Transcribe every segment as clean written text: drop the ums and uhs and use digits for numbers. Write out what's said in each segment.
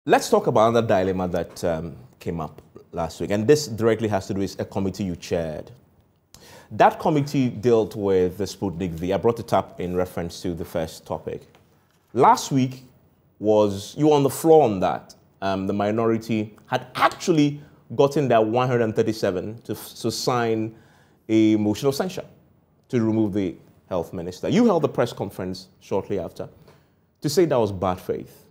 Let's talk about another dilemma that came up last week, and this directly has to do with a committee you chaired. That committee dealt with the Sputnik V. I brought it up in reference to the first topic. Last week you were on the floor on that. The minority had actually gotten their 137 to sign a motion of censure to remove the health minister. You held a press conference shortly after to say that was bad faith.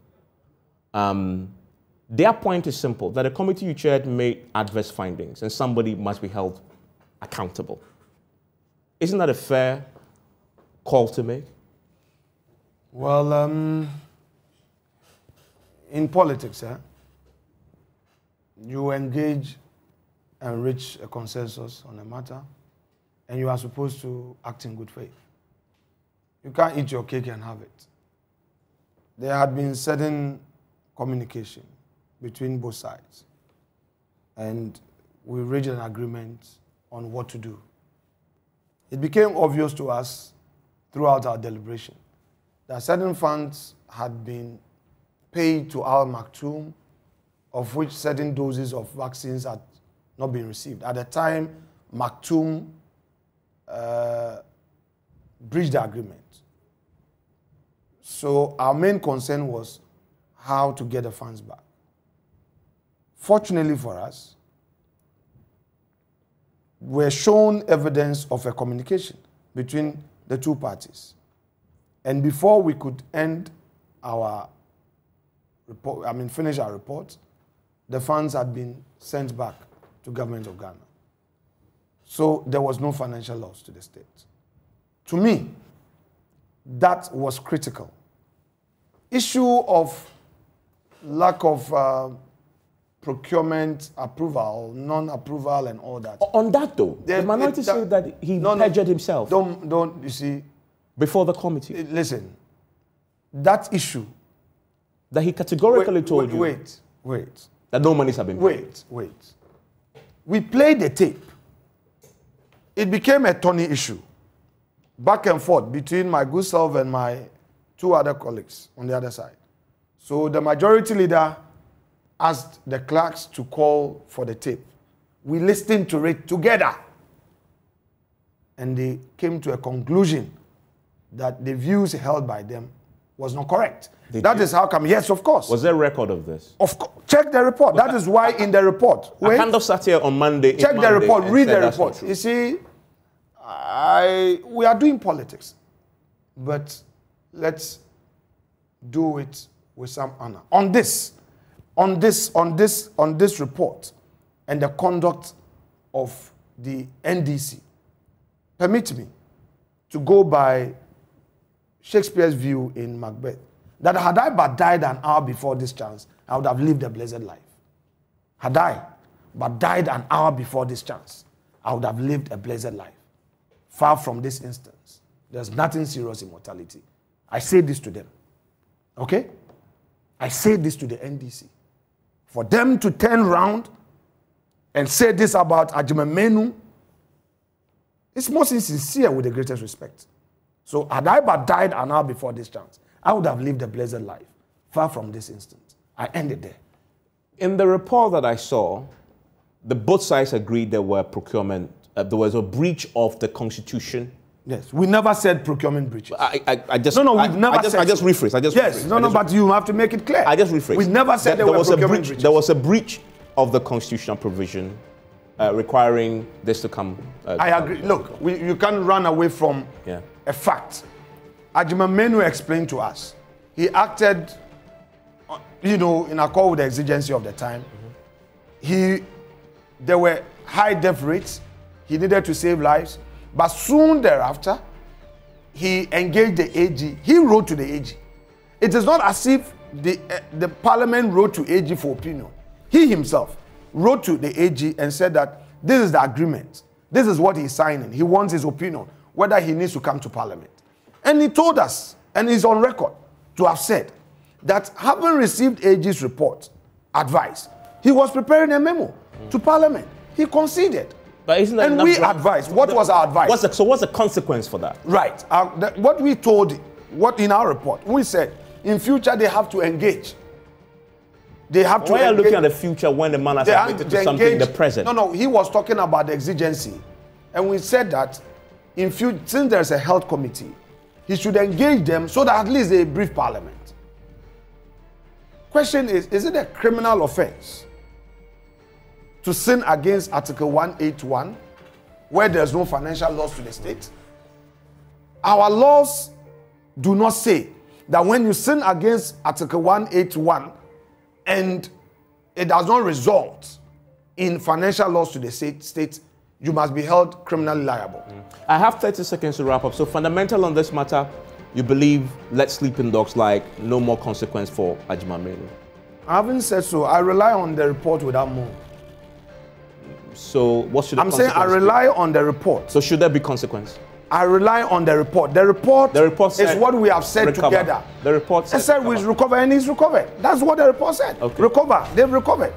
Their point is simple, that a committee you chaired made adverse findings and somebody must be held accountable. Isn't that a fair call to make? Well, in politics, you engage and reach a consensus on a matter, and you are supposed to act in good faith. You can't eat your cake and have it. There had been certain communication between both sides, and we reached an agreement on what to do. It became obvious to us throughout our deliberation that certain funds had been paid to Al Maktoum, of which certain doses of vaccines had not been received. At the time, Maktoum breached the agreement. So our main concern was how to get the funds back. Fortunately for us, we're shown evidence of a communication between the two parties. And before we could end our report, finish our report, the funds had been sent back to government of Ghana. So there was no financial loss to the state. To me, that was critical. Issue of lack of procurement approval, non-approval, and all that. On that, though, the minority said that he perjured himself. Don't, you see? Before the committee. Listen, that issue. That he categorically told you. Wait. That no monies have been paid. Wait. We played the tape. It became a thorny issue. Back and forth between my good self and my two other colleagues on the other side. So the majority leader asked the clerks to call for the tape. We listened to it together. And they came to a conclusion that the views held by them was not correct. That is how come, yes, of course. Was there a record of this? Of course. Check the report. That is why in the report. I kind of sat here on Monday. Check the report, read the report. You see, we are doing politics, but let's do it with some honor. On this report and the conduct of the NDC, permit me to go by Shakespeare's view in Macbeth, that had I but died an hour before this chance, I would have lived a blessed life. Had I but died an hour before this chance, I would have lived a blessed life. Far from this instance, there's nothing serious in mortality. I say this to them. Okay? I say this to the NDC. For them to turn around and say this about Ajimamenu, it's most insincere with the greatest respect. So had I but died an hour before this chance, I would have lived a blessed life. Far from this instance. I ended there. In the report that I saw, both sides agreed there were procurement. There was a breach of the Constitution. Yes, we never said procurement breaches. I just rephrased. Yes, but you have to make it clear. I just rephrased. We never said there were procurement breaches. There was a breach of the constitutional provision requiring this to come. I agree. Look, you can't run away from a fact. Ajimamenu explained to us. He acted, in accord with the exigency of the time. There were high death rates. He needed to save lives. But soon thereafter, he engaged the AG. He wrote to the AG. It is not as if the parliament wrote to AG for opinion. He himself wrote to the AG and said that this is the agreement. This is what he's signing. He wants his opinion, whether he needs to come to parliament. And he told us, and he's on record, to have said that having received AG's report, advice, he was preparing a memo to parliament. He conceded. But isn't that and we advised. What was our advice? What's the consequence for that? Right. What we told, in our report, we said, in future they have to engage they have to. Why are you looking at the future when the man has admitted to something in the present? No, he was talking about the exigency. And we said that since there's a health committee, he should engage them so that at least they brief Parliament. Question is it a criminal offense to sin against Article 181 where there's no financial loss to the state? Our laws do not say that when you sin against Article 181 and it does not result in financial loss to the state, you must be held criminally liable. I have 30 seconds to wrap up. So fundamental on this matter, you believe let sleeping dogs like no more consequence for Ajimamenu? I haven't said so. I rely on the report without more. So what should the I'm saying I rely on the report. So should there be consequence? I rely on the report. The report is what we have said together. The report said we recover and he's recovered. That's what the report said. Okay. Recover. They've recovered.